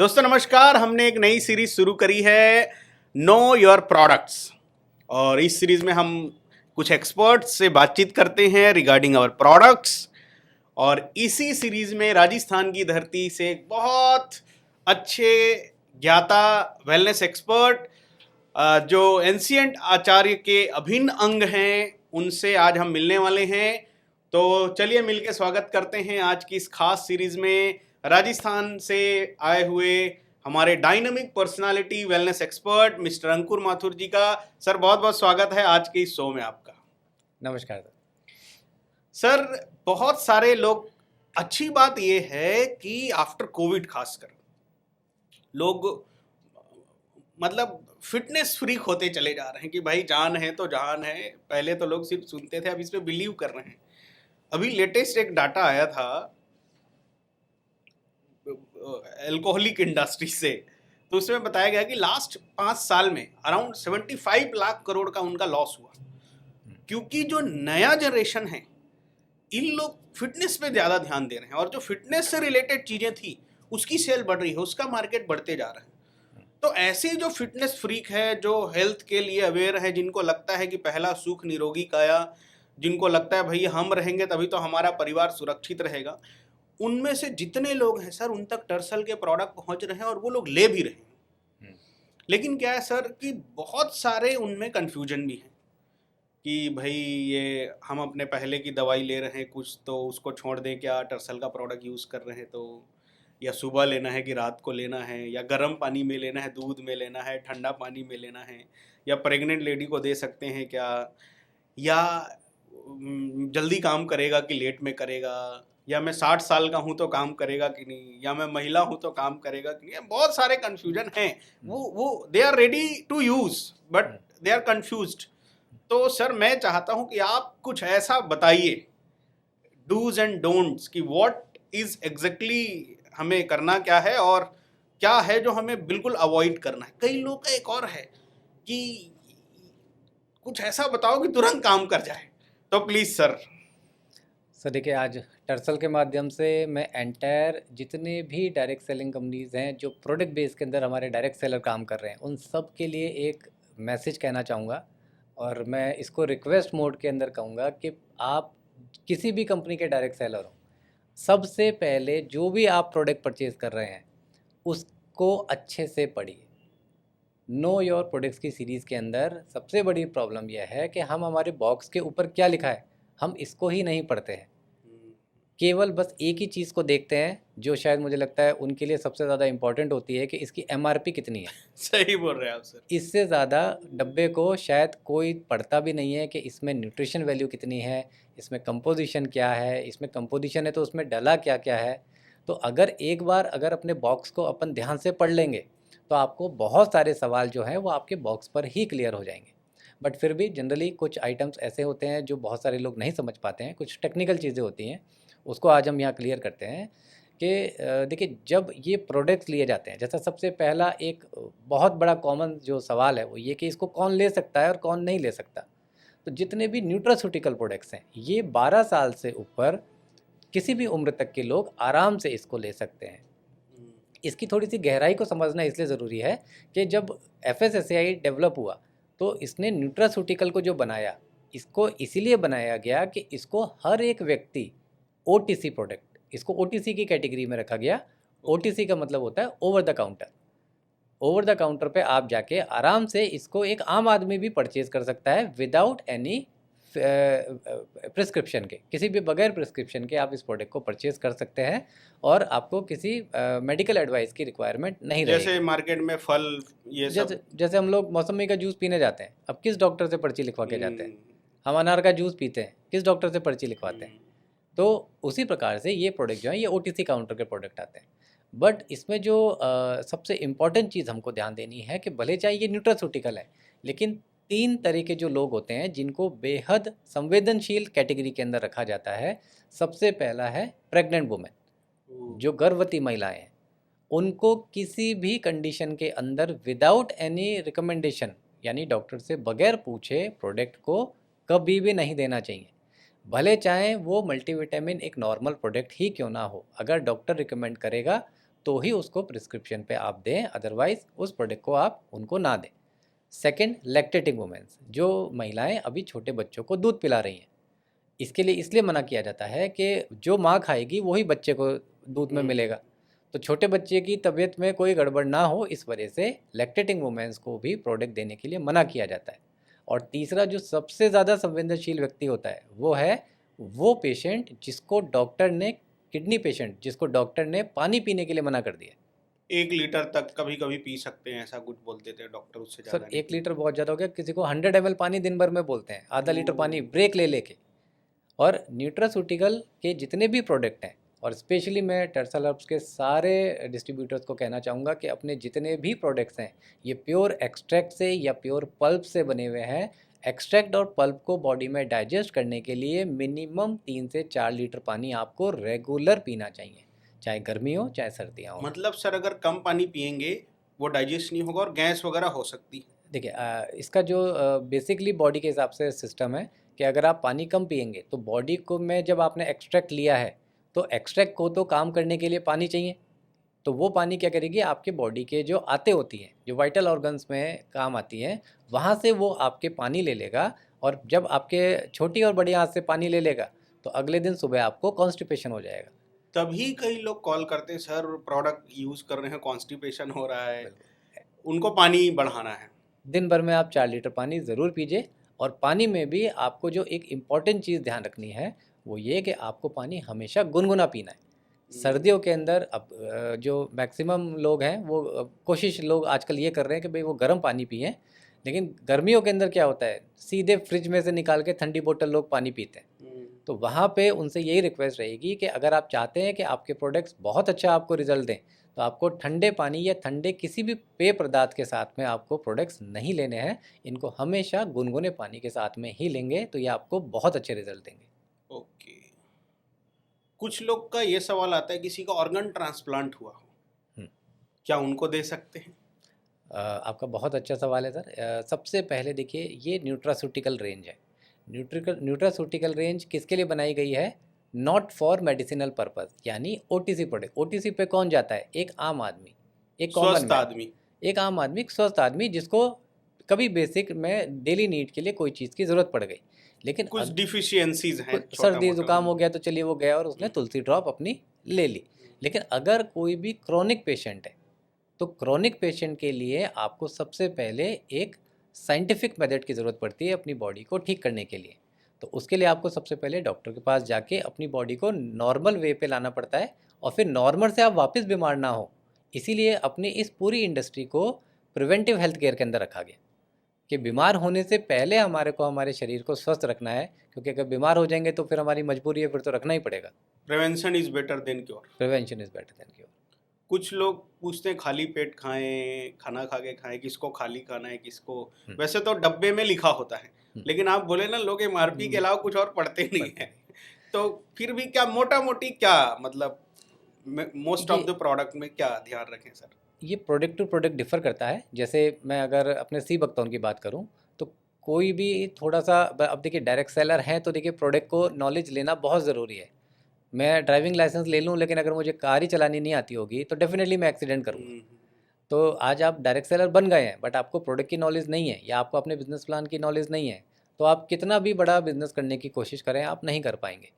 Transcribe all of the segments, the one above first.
दोस्तों नमस्कार। हमने एक नई सीरीज शुरू करी है नो योर प्रोडक्ट्स और इस सीरीज में हम कुछ एक्सपर्ट्स से बातचीत करते हैं रिगार्डिंग आवर प्रोडक्ट्स। और इसी सीरीज में राजस्थान की धरती से एक बहुत अच्छे ज्ञाता वेलनेस एक्सपर्ट जो एंशिएंट आचार्य के अभिन्न अंग हैं उनसे आज हम मिलने वाले हैं। तो चलिए मिलके स्वागत करते हैं आज की इस खास सीरीज में राजस्थान से आए हुए हमारे dynamic personality wellness expert mister Ankur Mathur ji का। सर बहुत बहुत स्वागत है आज के इस शो में आपका। नमस्कार सर बहुत सारे लोग, अच्छी बात यह है कि आफ्टर कोविड खासकर लोग मतलब फिटनेस फ्रीक होते चले जा रहे हैं कि भाई जान है तो जान है। पहले तो लोग सिर्फ सुनते थे, अब इस पे बिलीव कर रहे हैं। अभी लेटेस्ट एक डाटा आया था अल्कोहलिक इंडस्ट्री से, तो उसमें बताया गया कि लास्ट 5 साल में अराउंड 75 लाख करोड़ का उनका लॉस हुआ, क्योंकि जो नया जनरेशन है इन लोग फिटनेस पे ज़्यादा ध्यान दे रहे हैं और जो फिटनेस से रिलेटेड चीज़ें थी उसकी सेल बढ़ रही है, उसका मार्केट बढ़ते जा रहा है। तो ऐसे जो फिटनेस फ्रीक है, जो हेल्थ के लिए अवेयर है, जिनको लगता है कि पहला सुख निरोगी काया, जिनको लगता है भाई हम रहेंगे तभी तो हमारा परिवार सुरक्षित रहेगा, उनमें से जितने लोग हैं सर उन तक टर्सल के प्रोडक्ट पहुंच रहे हैं और वो लोग ले भी रहे हैं। लेकिन क्या है सर कि बहुत सारे उनमें कंफ्यूजन भी है कि भाई ये हम अपने पहले की दवाई ले रहे हैं कुछ तो उसको छोड़ दें क्या, टर्सल का प्रोडक्ट यूज़ कर रहे हैं तो, या सुबह लेना है कि रात को लेना है, या गर्म पानी में लेना है, दूध में लेना है, ठंडा पानी में लेना है, या प्रेग्नेंट लेडी को दे सकते हैं क्या, या जल्दी काम करेगा कि लेट में करेगा, या मैं 60 साल का हूँ तो काम करेगा कि नहीं, या मैं महिला हूँ तो काम करेगा कि नहीं। बहुत सारे कन्फ्यूजन हैं। वो they are ready to use but they are confused. तो सर मैं चाहता हूँ कि आप कुछ ऐसा बताइए डूज एंड डोंट्स कि व्हाट इज एग्जैक्टली हमें करना क्या है और क्या है जो हमें बिल्कुल अवॉइड करना है। कई लोग का एक और है कि कुछ ऐसा बताओ कि तुरंत काम कर जाए, तो प्लीज सर। देखिए, आज टर्सल के माध्यम से मैं एंटायर जितने भी डायरेक्ट सेलिंग कंपनीज हैं जो प्रोडक्ट बेस के अंदर हमारे डायरेक्ट सेलर काम कर रहे हैं उन सब के लिए एक मैसेज कहना चाहूँगा। और मैं इसको रिक्वेस्ट मोड के अंदर कहूँगा कि आप किसी भी कंपनी के डायरेक्ट सेलर हो, सबसे पहले जो भी आप प्रोडक्ट परचेज़ कर रहे हैं उसको अच्छे से पढ़िए। नो योर प्रोडक्ट्स की सीरीज़ के अंदर सबसे बड़ी प्रॉब्लम यह है कि हम हमारे बॉक्स के ऊपर क्या लिखा है हम इसको ही नहीं पढ़ते हैं, केवल बस एक ही चीज़ को देखते हैं जो शायद मुझे लगता है उनके लिए सबसे ज़्यादा इम्पॉर्टेंट होती है कि इसकी एमआरपी कितनी है। सही बोल रहे हैं आप सर। इससे ज़्यादा डब्बे को शायद कोई पढ़ता भी नहीं है कि इसमें न्यूट्रिशन वैल्यू कितनी है, इसमें कंपोजिशन क्या है, इसमें कंपोजिशन है तो उसमें डला क्या क्या है। तो अगर एक बार अगर अपने बॉक्स को अपन ध्यान से पढ़ लेंगे तो आपको बहुत सारे सवाल जो हैं वो आपके बॉक्स पर ही क्लियर हो जाएंगे। बट फिर भी जनरली कुछ आइटम्स ऐसे होते हैं जो बहुत सारे लोग नहीं समझ पाते हैं, कुछ टेक्निकल चीज़ें होती हैं, उसको आज हम यहाँ क्लियर करते हैं कि देखिए, जब ये प्रोडक्ट्स लिए जाते हैं, जैसा सबसे पहला एक बहुत बड़ा कॉमन जो सवाल है वो ये कि इसको कौन ले सकता है और कौन नहीं ले सकता। तो जितने भी न्यूट्रास्यूटिकल प्रोडक्ट्स हैं ये 12 साल से ऊपर किसी भी उम्र तक के लोग आराम से इसको ले सकते हैं। इसकी थोड़ी सी गहराई को समझना इसलिए ज़रूरी है कि जब FSSAI डेवलप हुआ तो इसने न्यूट्रास्यूटिकल को जो बनाया, इसको इसीलिए बनाया गया कि इसको हर एक व्यक्ति OTC प्रोडक्ट, इसको OTC की कैटेगरी में रखा गया। OTC का मतलब होता है over the counter. Over the counter पे आप जाके आराम से इसको एक आम आदमी भी परचेज कर सकता है विदाउट एनी प्रिस्क्रिप्शन के, किसी भी बगैर प्रिस्क्रिप्शन के आप इस प्रोडक्ट को परचेज कर सकते हैं और आपको किसी मेडिकल एडवाइस की रिक्वायरमेंट नहीं रहेगी। जैसे मार्केट में फल ये सब, जैसे हम लोग मौसमी का जूस पीने जाते हैं, अब किस डॉक्टर से पर्ची लिखवा के जाते हैं? हम अनार का जूस पीते हैं, किस डॉक्टर से पर्ची लिखवाते हैं? तो उसी प्रकार से ये प्रोडक्ट जो है ये OTC काउंटर के प्रोडक्ट आते हैं। बट इसमें जो सबसे इम्पॉर्टेंट चीज़ हमको ध्यान देनी है कि भले चाहे ये न्यूट्रास्यूटिकल है, लेकिन 3 तरह के जो लोग होते हैं जिनको बेहद संवेदनशील कैटेगरी के अंदर रखा जाता है। सबसे पहला है प्रेग्नेंट वुमेन, जो गर्भवती महिलाएं हैं, उनको किसी भी कंडीशन के अंदर विदाउट एनी रिकमेंडेशन, यानी डॉक्टर से बगैर पूछे प्रोडक्ट को कभी भी नहीं देना चाहिए। भले चाहे वो मल्टीविटामिन एक नॉर्मल प्रोडक्ट ही क्यों ना हो, अगर डॉक्टर रिकमेंड करेगा तो ही उसको प्रिस्क्रिप्शन पे आप दें, अदरवाइज उस प्रोडक्ट को आप उनको ना दें। सेकंड, लैक्टेटिंग वुमेन्स, जो महिलाएं अभी छोटे बच्चों को दूध पिला रही हैं, इसके लिए इसलिए मना किया जाता है कि जो माँ खाएगी वही बच्चे को दूध में मिलेगा, तो छोटे बच्चे की तबीयत में कोई गड़बड़ ना हो, इस वजह से लैक्टेटिंग वुमेन्स को भी प्रोडक्ट देने के लिए मना किया जाता है। और तीसरा, जो सबसे ज़्यादा संवेदनशील व्यक्ति होता है वो है वो पेशेंट जिसको डॉक्टर ने, किडनी पेशेंट जिसको डॉक्टर ने पानी पीने के लिए मना कर दिया। 1 लीटर तक कभी कभी पी सकते हैं, ऐसा कुछ बोलते थे डॉक्टर, उससे सर ज़्यादा नहीं। 1 लीटर बहुत ज़्यादा हो गया, किसी को 100 ml पानी दिन भर में बोलते हैं, आधा लीटर पानी ब्रेक ले लेके। और न्यूट्रास्यूटिकल के जितने भी प्रोडक्ट हैं, और स्पेशली मैं टर्सल हर्ब्स के सारे डिस्ट्रीब्यूटर्स को कहना चाहूँगा कि अपने जितने भी प्रोडक्ट्स हैं ये प्योर एक्सट्रैक्ट से या प्योर पल्प से बने हुए हैं। एक्सट्रैक्ट और पल्प को बॉडी में डाइजेस्ट करने के लिए मिनिमम 3 से 4 लीटर पानी आपको रेगुलर पीना चाहिए, चाहे गर्मी हो चाहे सर्दियाँ हो। मतलब सर अगर कम पानी पियेंगे वो डाइजेस्ट नहीं होगा और गैस वगैरह हो सकती है। देखिए इसका जो बेसिकली बॉडी के हिसाब से सिस्टम है कि अगर आप पानी कम पियेंगे तो बॉडी को में जब आपने एक्सट्रैक्ट लिया है तो एक्सट्रैक्ट को तो काम करने के लिए पानी चाहिए, तो वो पानी क्या करेगी, आपके बॉडी के जो आते होती हैं, जो वाइटल ऑर्गन्स में काम आती हैं, वहाँ से वो आपके पानी ले लेगा। और जब आपके छोटी और बड़ी आंत से पानी ले लेगा तो अगले दिन सुबह आपको कॉन्स्टिपेशन हो जाएगा। तभी कई लोग कॉल करते हैं, सर प्रोडक्ट यूज़ कर रहे हैं, कॉन्स्टिपेशन हो रहा है, उनको पानी बढ़ाना है। दिन भर में आप 4 लीटर पानी ज़रूर पीजिए। और पानी में भी आपको जो एक इम्पॉर्टेंट चीज़ ध्यान रखनी है वो ये कि आपको पानी हमेशा गुनगुना पीना है। सर्दियों के अंदर अब जो मैक्सिमम लोग हैं वो कोशिश लोग आजकल ये कर रहे हैं कि भाई वो गर्म पानी पिएं, लेकिन गर्मियों के अंदर क्या होता है, सीधे फ्रिज में से निकाल के ठंडी बोतल लोग पानी पीते हैं। तो वहाँ पे उनसे यही रिक्वेस्ट रहेगी कि अगर आप चाहते हैं कि आपके प्रोडक्ट्स बहुत अच्छा आपको रिजल्ट दें तो आपको ठंडे पानी या ठंडे किसी भी पेय पदार्थ के साथ में आपको प्रोडक्ट्स नहीं लेने हैं, इनको हमेशा गुनगुने पानी के साथ में ही लेंगे तो ये आपको बहुत अच्छे रिजल्ट देंगे। ओके। कुछ लोग का ये सवाल आता है, किसी का ऑर्गन ट्रांसप्लांट हुआ हो, क्या उनको दे सकते हैं? आपका बहुत अच्छा सवाल है सर। सबसे पहले देखिए, ये न्यूट्रास्यूटिकल रेंज है। न्यूट्रास्यूटिकल रेंज किसके लिए बनाई गई है? नॉट फॉर मेडिसिनल पर्पस, यानी ओटीसी प्रोडक्ट। ओटीसी पे कौन जाता है? एक आम आदमी, एक कॉमन स्वस्थ मैन, आदमी। एक आम आदमी, एक स्वस्थ आदमी जिसको कभी बेसिक में डेली नीड के लिए कोई चीज़ की ज़रूरत पड़ गई, लेकिन कुछ डिफिशियंसीज हैं, कुछ छोटा सर्दी मोटा। जुकाम हो गया तो चलिए वो गया और उसने तुलसी ड्रॉप अपनी ले ली। लेकिन अगर कोई भी क्रॉनिक पेशेंट है तो क्रॉनिक पेशेंट के लिए आपको सबसे पहले एक साइंटिफिक मेथड की ज़रूरत पड़ती है अपनी बॉडी को ठीक करने के लिए। तो उसके लिए आपको सबसे पहले डॉक्टर के पास जाके अपनी बॉडी को नॉर्मल वे पे लाना पड़ता है, और फिर नॉर्मल से आप वापस बीमार ना हो। इसीलिए अपनी इस पूरी इंडस्ट्री को प्रिवेंटिव हेल्थ केयर के अंदर रखा गया कि बीमार होने से पहले हमारे को हमारे शरीर को स्वस्थ रखना है, क्योंकि अगर बीमार हो जाएंगे तो फिर हमारी मजबूरी है, फिर तो रखना ही पड़ेगा। Prevention is better than cure. Prevention is better than cure. कुछ लोग पूछते हैं खाली पेट खाएं, खाना खा के खाएं, किसको खाली खाना है, किसको। वैसे तो डब्बे में लिखा होता है, लेकिन आप बोले ना लोग एमआरपी के अलावा कुछ और पढ़ते नहीं है, तो फिर भी क्या मोटा मोटी क्या मतलब मोस्ट ऑफ द प्रोडक्ट में क्या ध्यान रखें सर? ये प्रोडक्ट टू प्रोडक्ट डिफ़र करता है। जैसे मैं अगर अपने सी बकथॉर्न की बात करूं तो कोई भी थोड़ा सा, अब देखिए डायरेक्ट सेलर हैं तो देखिए प्रोडक्ट को नॉलेज लेना बहुत ज़रूरी है। मैं ड्राइविंग लाइसेंस ले लूं लेकिन अगर मुझे कार ही चलानी नहीं आती होगी तो डेफिनेटली मैं एक्सीडेंट करूँगा। तो आज आप डायरेक्ट सेलर बन गए हैं बट आपको प्रोडक्ट की नॉलेज नहीं है या आपको अपने बिजनेस प्लान की नॉलेज नहीं है, तो आप कितना भी बड़ा बिजनेस करने की कोशिश करें आप नहीं कर पाएंगे।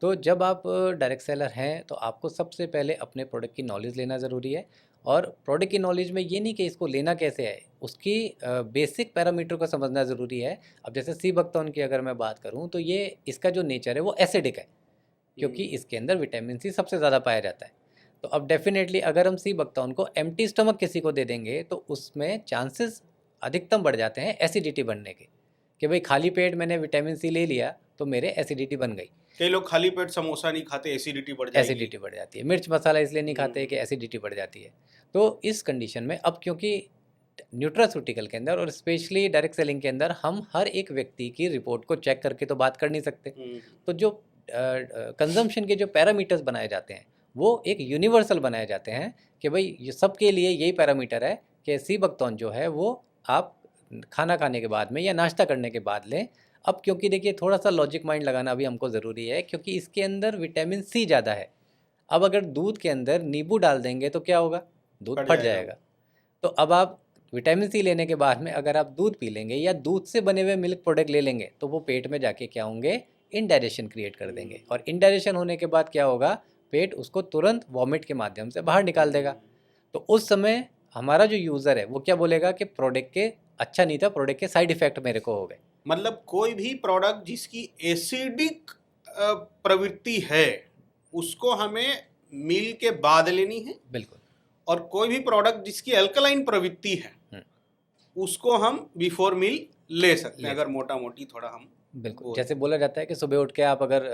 तो जब आप डायरेक्ट सेलर हैं तो आपको सबसे पहले अपने प्रोडक्ट की नॉलेज लेना ज़रूरी है। और प्रोडक्ट की नॉलेज में ये नहीं कि इसको लेना कैसे है, उसकी बेसिक पैरामीटर को समझना ज़रूरी है। अब जैसे सी बकथॉर्न की अगर मैं बात करूँ तो ये इसका जो नेचर है वो एसिडिक है, क्योंकि इसके अंदर विटामिन सी सबसे ज़्यादा पाया जाता है। तो अब डेफिनेटली अगर हम सी बकथॉर्न को एम्प्टी स्टमक किसी को दे देंगे तो उसमें चांसेस अधिकतम बढ़ जाते हैं एसिडिटी बनने के, कि भाई खाली पेट मैंने विटामिन सी ले लिया तो मेरे एसिडिटी बन गई। कई लोग खाली पेट समोसा नहीं खाते, एसिडिटी बढ़ जाएगी। एसिडिटी बढ़ जाती है। मिर्च मसाला इसलिए नहीं खाते कि एसिडिटी बढ़ जाती है। तो इस कंडीशन में अब क्योंकि न्यूट्रास्यूटिकल के अंदर और स्पेशली डायरेक्ट सेलिंग के अंदर हम हर एक व्यक्ति की रिपोर्ट को चेक करके तो बात कर नहीं सकते, तो जो कंजम्पशन के जो पैरामीटर्स बनाए जाते हैं वो एक यूनिवर्सल बनाए जाते हैं कि भाई ये सबके लिए यही पैरामीटर है कि सी बकथॉर्न जो है वो आप खाना खाने के बाद में या नाश्ता करने के बाद लें। अब क्योंकि देखिए थोड़ा सा लॉजिक माइंड लगाना भी हमको ज़रूरी है, क्योंकि इसके अंदर विटामिन सी ज़्यादा है। अब अगर दूध के अंदर नींबू डाल देंगे तो क्या होगा, दूध फट फट जाएगा। जाएगा। तो अब आप विटामिन सी लेने के बाद में अगर आप दूध पी लेंगे या दूध से बने हुए मिल्क प्रोडक्ट ले लेंगे तो वो पेट में जाके क्या होंगे, इनडाइजेशन क्रिएट कर देंगे, और इनडाइजेशन होने के बाद क्या होगा, पेट उसको तुरंत वॉमिट के माध्यम से बाहर निकाल देगा। तो उस समय हमारा जो यूज़र है वो क्या बोलेगा कि प्रोडक्ट के अच्छा नहीं था, प्रोडक्ट के साइड इफेक्ट मेरे को हो गए। मतलब कोई भी प्रोडक्ट जिसकी एसिडिक प्रवृत्ति है उसको हमें मील के बाद लेनी है, बिल्कुल। और कोई भी प्रोडक्ट जिसकी अल्कलाइन प्रवृत्ति है उसको हम बिफोर मील ले सकते हैं, अगर मोटा मोटी थोड़ा हम बिल्कुल, बोल। जैसे बोला जाता है कि सुबह उठ के आप अगर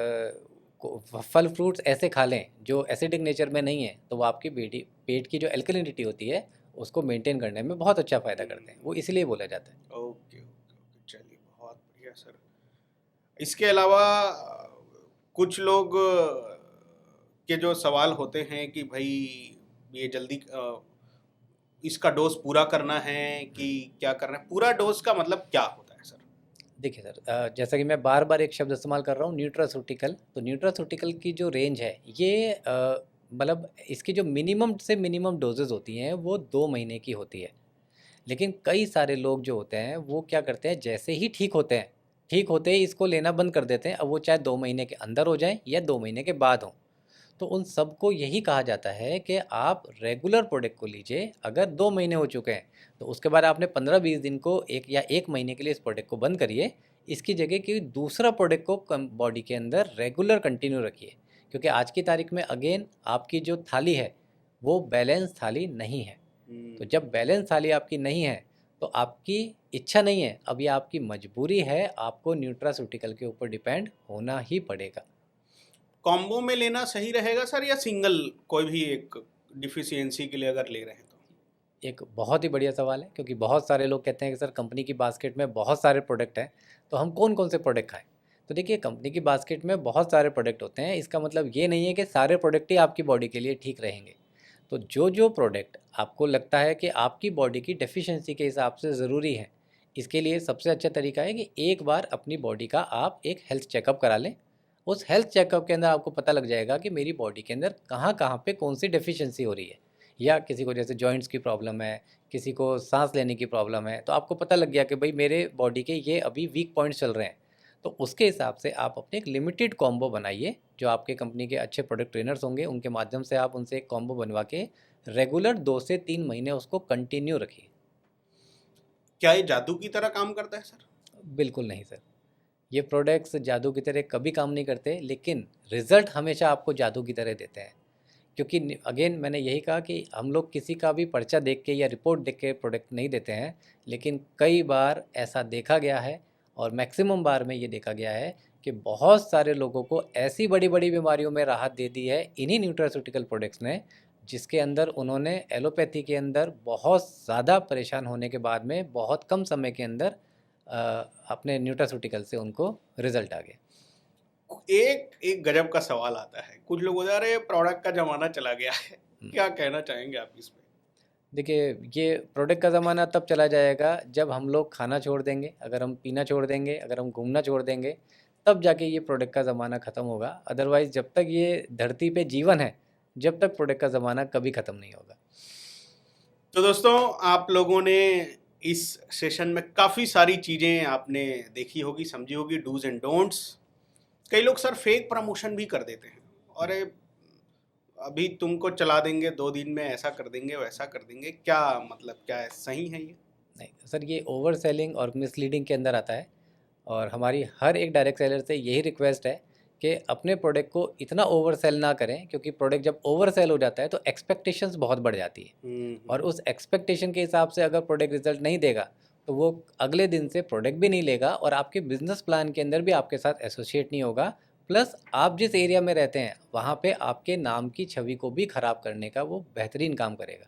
फल फ्रूट्स ऐसे खा लें जो एसिडिक नेचर में नहीं है तो वो आपकी पेट की जो एल्कलिनिटी होती है उसको मेंटेन करने में बहुत अच्छा फ़ायदा करते हैं, वो इसलिए बोला जाता है। ओके ओके ओके, चलिए बहुत बढ़िया सर। इसके अलावा कुछ लोग के जो सवाल होते हैं कि भाई ये जल्दी इसका डोज पूरा करना है कि क्या करना है, पूरा डोज का मतलब क्या होता है सर? देखिए सर, जैसा कि मैं बार बार एक शब्द इस्तेमाल कर रहा हूँ, न्यूट्रास्यूटिकल। तो न्यूट्रास्यूटिकल की जो रेंज है ये मतलब इसकी जो मिनिमम से मिनिमम डोजेज़ होती हैं वो 2 महीने की होती है। लेकिन कई सारे लोग जो होते हैं वो क्या करते हैं, जैसे ही ठीक होते हैं, ठीक होते ही इसको लेना बंद कर देते हैं, अब वो चाहे 2 महीने के अंदर हो जाएँ या 2 महीने के बाद हों। तो उन सबको यही कहा जाता है कि आप रेगुलर प्रोडक्ट को लीजिए। अगर 2 महीने हो चुके हैं तो उसके बाद आपने 15-20 दिन को एक या 1 महीने के लिए इस प्रोडक्ट को बंद करिए। इसकी जगह कोई दूसरा प्रोडक्ट को बॉडी के अंदर रेगुलर कंटिन्यू रखिए, क्योंकि आज की तारीख में अगेन आपकी जो थाली है वो बैलेंस थाली नहीं है। तो जब बैलेंस थाली आपकी नहीं है तो आपकी इच्छा नहीं है, अब ये आपकी मजबूरी है, आपको न्यूट्रास्यूटिकल के ऊपर डिपेंड होना ही पड़ेगा। कॉम्बो में लेना सही रहेगा सर, या सिंगल कोई भी एक डिफिशियंसी के लिए अगर ले रहे हैं तो? एक बहुत ही बढ़िया सवाल है, क्योंकि बहुत सारे लोग कहते हैं कि सर कंपनी की बास्केट में बहुत सारे प्रोडक्ट हैं तो हम कौन कौन से प्रोडक्ट खाएं। तो देखिए, कंपनी की बास्केट में बहुत सारे प्रोडक्ट होते हैं, इसका मतलब ये नहीं है कि सारे प्रोडक्ट ही आपकी बॉडी के लिए ठीक रहेंगे। तो जो जो प्रोडक्ट आपको लगता है कि आपकी बॉडी की डेफिशिएंसी के हिसाब से ज़रूरी है, इसके लिए सबसे अच्छा तरीका है कि एक बार अपनी बॉडी का आप एक हेल्थ चेकअप करा लें। उस हेल्थ चेकअप के अंदर आपको पता लग जाएगा कि मेरी बॉडी के अंदर कहाँ पे कौन सी डेफिशिएंसी हो रही है, या किसी को जैसे जॉइंट्स की प्रॉब्लम है, किसी को सांस लेने की प्रॉब्लम है, तो आपको पता लग गया कि भाई मेरे बॉडी के ये अभी वीक पॉइंट्स चल रहे हैं। तो उसके हिसाब से आप अपने एक लिमिटेड कॉम्बो बनाइए, जो आपके कंपनी के अच्छे प्रोडक्ट ट्रेनर्स होंगे उनके माध्यम से आप उनसे एक कॉम्बो बनवा के रेगुलर 2 से 3 महीने उसको कंटिन्यू रखिए। क्या ये जादू की तरह काम करता है सर? बिल्कुल नहीं सर, ये प्रोडक्ट्स जादू की तरह कभी काम नहीं करते, लेकिन रिज़ल्ट हमेशा आपको जादू की तरह देते हैं। क्योंकि अगेन मैंने यही कहा कि हम लोग किसी का भी पर्चा देख के या रिपोर्ट देख के प्रोडक्ट नहीं देते हैं, लेकिन कई बार ऐसा देखा गया है और मैक्सिमम बार में ये देखा गया है कि बहुत सारे लोगों को ऐसी बड़ी बड़ी बीमारियों में राहत दे दी है इन्हीं न्यूट्रास्यूटिकल प्रोडक्ट्स ने, जिसके अंदर उन्होंने एलोपैथी के अंदर बहुत ज़्यादा परेशान होने के बाद में बहुत कम समय के अंदर अपने न्यूट्रास्यूटिकल से उनको रिजल्ट आ गए। एक एक गजब का सवाल आता है, कुछ लोग बोलते हैं अरे प्रोडक्ट का जमाना चला गया है, क्या कहना चाहेंगे आप इस पे? देखिए, ये प्रोडक्ट का ज़माना तब चला जाएगा जब हम लोग खाना छोड़ देंगे, अगर हम पीना छोड़ देंगे, अगर हम घूमना छोड़ देंगे, तब जाके ये प्रोडक्ट का ज़माना ख़त्म होगा। अदरवाइज़ जब तक ये धरती पे जीवन है, जब तक प्रोडक्ट का ज़माना कभी ख़त्म नहीं होगा। तो दोस्तों, आप लोगों ने इस सेशन में काफ़ी सारी चीज़ें आपने देखी होगी, समझी होगी, डूज एंड डोंट्स। कई लोग सर फेक प्रमोशन भी कर देते हैं, और अभी तुमको चला देंगे 2 दिन में, ऐसा कर देंगे वैसा कर देंगे, क्या मतलब, क्या है, सही है ये? नहीं सर, ये ओवर सेलिंग और मिसलीडिंग के अंदर आता है, और हमारी हर एक डायरेक्ट सेलर से यही रिक्वेस्ट है कि अपने प्रोडक्ट को इतना ओवर सेल ना करें, क्योंकि प्रोडक्ट जब ओवर सेल हो जाता है तो एक्सपेक्टेशंस बहुत बढ़ जाती है, और उस एक्सपेक्टेशन के हिसाब से अगर प्रोडक्ट रिजल्ट नहीं देगा तो वो अगले दिन से प्रोडक्ट भी नहीं लेगा और आपके बिजनेस प्लान के अंदर भी आपके साथ एसोसिएट नहीं होगा। प्लस आप जिस एरिया में रहते हैं वहाँ पे आपके नाम की छवि को भी ख़राब करने का वो बेहतरीन काम करेगा।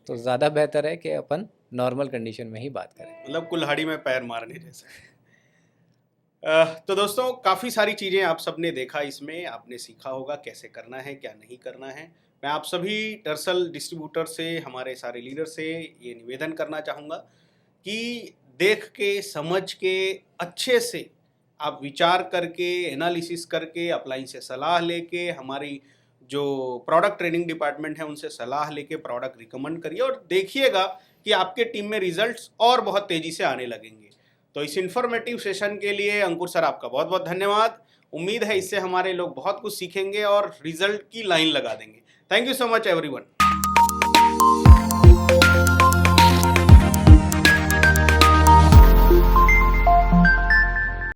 तो ज़्यादा बेहतर है कि अपन नॉर्मल कंडीशन में ही बात करें। मतलब कुल्हाड़ी में पैर मारने जैसा। तो दोस्तों, काफ़ी सारी चीज़ें आप सबने देखा, इसमें आपने सीखा होगा कैसे करना है, क्या नहीं करना है। मैं आप सभी टर्सल डिस्ट्रीब्यूटर से, हमारे सारे लीडर से ये निवेदन करना चाहूँगा कि देख के, समझ के, अच्छे से आप विचार करके, एनालिसिस करके, अपलाइन से सलाह लेके, हमारी जो प्रोडक्ट ट्रेनिंग डिपार्टमेंट है उनसे सलाह लेके प्रोडक्ट रिकमेंड करिए और देखिएगा कि आपके टीम में रिजल्ट्स और बहुत तेज़ी से आने लगेंगे। तो इस इन्फॉर्मेटिव सेशन के लिए अंकुर सर आपका बहुत बहुत धन्यवाद। उम्मीद है इससे हमारे लोग बहुत कुछ सीखेंगे और रिजल्ट की लाइन लगा देंगे। Thank you so much everyone.